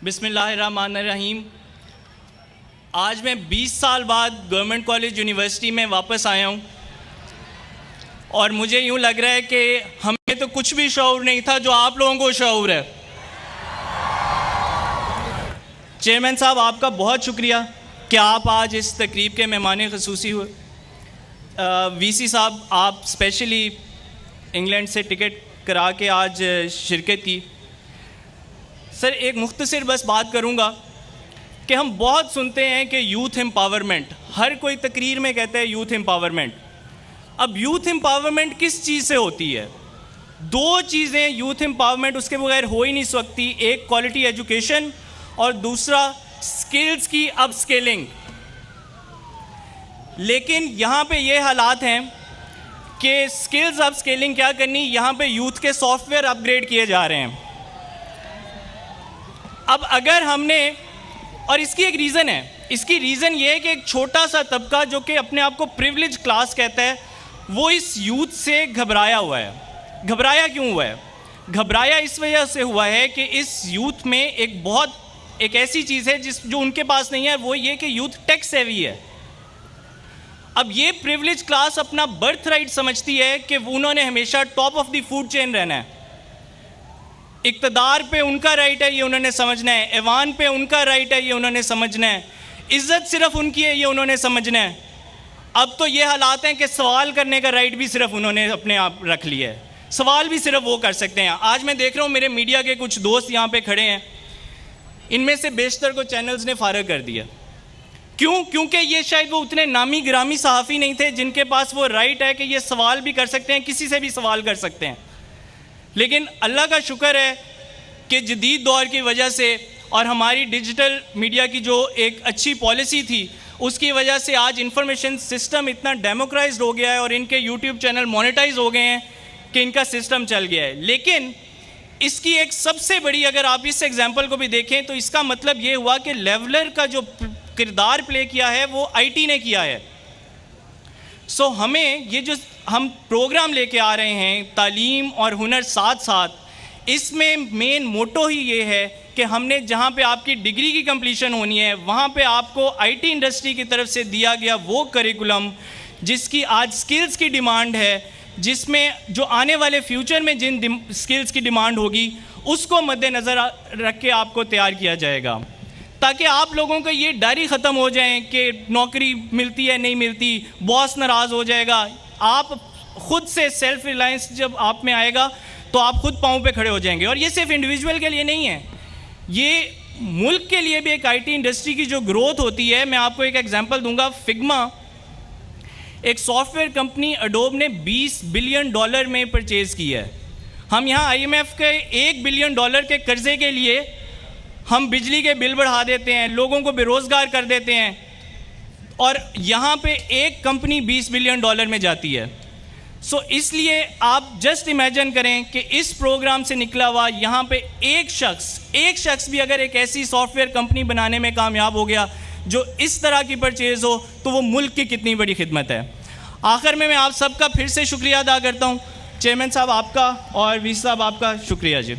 बिस्मिल्लाहिर्रहमानिर्रहीम। आज मैं 20 साल बाद गवर्नमेंट कॉलेज यूनिवर्सिटी में वापस आया हूँ और मुझे यूँ लग रहा है कि हमें तो कुछ भी शऊर नहीं था जो आप लोगों को शऊर है। चेयरमैन साहब, आपका बहुत शुक्रिया कि आप आज इस तकरीब के मेहमान ख़ुसूसी हुए। वीसी साहब, आप स्पेशली इंग्लैंड से टिकट करा के आज शिरकत की। सर, एक मुख्तसर बस बात करूँगा कि हम बहुत सुनते हैं कि यूथ एम्पावरमेंट, हर कोई तकरीर में कहता है यूथ एम्पावरमेंट। अब यूथ एम्पावरमेंट किस चीज़ से होती है? दो चीज़ें यूथ एम्पावरमेंट उसके बगैर हो ही नहीं सकती, एक क्वालिटी एजुकेशन और दूसरा स्किल्स की अपस्केलिंग। लेकिन यहाँ पे ये हालात हैं कि स्किल्स अपस्केलिंग क्या करनी, यहाँ पे यूथ के सॉफ्टवेयर अपग्रेड किए जा रहे हैं। अब अगर हमने, और इसकी एक रीज़न है, इसकी रीज़न ये है कि एक छोटा सा तबका जो कि अपने आप को प्रिविलेज क्लास कहता है, वो इस यूथ से घबराया हुआ है। घबराया क्यों हुआ है? घबराया इस वजह से हुआ है कि इस यूथ में एक ऐसी चीज़ है जो उनके पास नहीं है, वो ये कि यूथ टेक सेवी है। अब ये प्रिविलेज क्लास अपना बर्थ राइट समझती है कि उन्होंने हमेशा top of the food chain रहना है। इक़्तिदार पे उनका राइट है, ये उन्होंने समझना है। ऐवान पे उनका राइट है, ये उन्होंने समझना है। इज़्ज़त सिर्फ उनकी है, ये उन्होंने समझना है। अब तो ये हालात हैं कि सवाल करने का राइट भी सिर्फ उन्होंने अपने आप रख लिया है। सवाल भी सिर्फ वो कर सकते हैं। आज मैं देख रहा हूँ मेरे मीडिया के कुछ दोस्त यहाँ पे खड़े हैं, इनमें से बेशतर को चैनल्स ने फारग कर दिया। क्यों? क्योंकि ये शायद वो उतने नामी गिरामी सहाफ़ी नहीं थे जिनके पास वो राइट है कि ये सवाल भी कर सकते हैं, किसी से भी सवाल कर सकते हैं। लेकिन अल्लाह का शुक्र है कि जदीद दौर की वजह से और हमारी डिजिटल मीडिया की जो एक अच्छी पॉलिसी थी, उसकी वजह से आज इंफॉर्मेशन सिस्टम इतना डेमोक्राइज्ड हो गया है और इनके यूट्यूब चैनल मोनेटाइज हो गए हैं कि इनका सिस्टम चल गया है। लेकिन इसकी एक सबसे बड़ी, अगर आप इस एग्जाम्पल को भी देखें तो इसका मतलब ये हुआ कि लेवलर का जो किरदार प्ले किया है वो आईटी ने किया है। सो हमें ये जो हम प्रोग्राम लेके आ रहे हैं, तालीम और हुनर साथ साथ, इसमें मेन मोटो ही ये है कि हमने जहाँ पे आपकी डिग्री की कंप्लीशन होनी है, वहाँ पे आपको आईटी इंडस्ट्री की तरफ से दिया गया वो करिकुलम जिसकी आज स्किल्स की डिमांड है, जिसमें जो आने वाले फ्यूचर में जिन स्किल्स की डिमांड होगी उसको मद्देनज़र रख के आपको तैयार किया जाएगा, ताकि आप लोगों का ये डर ही ख़त्म हो जाए कि नौकरी मिलती है नहीं मिलती, बॉस नाराज़ हो जाएगा। आप ख़ुद से सेल्फ रिलायंस जब आप में आएगा तो आप खुद पाँव पे खड़े हो जाएंगे। और ये सिर्फ इंडिविजुअल के लिए नहीं है, ये मुल्क के लिए भी एक आईटी इंडस्ट्री की जो ग्रोथ होती है। मैं आपको एक एग्जांपल दूंगा। फिग्मा एक सॉफ्टवेयर कंपनी एडोब ने $20 बिलियन में परचेज़ की है। हम यहाँ IMF के $1 बिलियन के कर्ज़े के लिए हम बिजली के बिल बढ़ा देते हैं, लोगों को बेरोज़गार कर देते हैं, और यहाँ पे एक कंपनी $20 बिलियन में जाती है। सो इसलिए आप जस्ट इमेजिन करें कि इस प्रोग्राम से निकला हुआ यहाँ पे एक शख्स भी अगर एक ऐसी सॉफ्टवेयर कंपनी बनाने में कामयाब हो गया जो इस तरह की परचेज़ हो, तो वो मुल्क की कितनी बड़ी खिदमत है। आखिर में मैं आप सबका फिर से शुक्रिया अदा करता हूँ। चेयरमैन साहब आपका और वीसी साहब आपका शुक्रिया जी।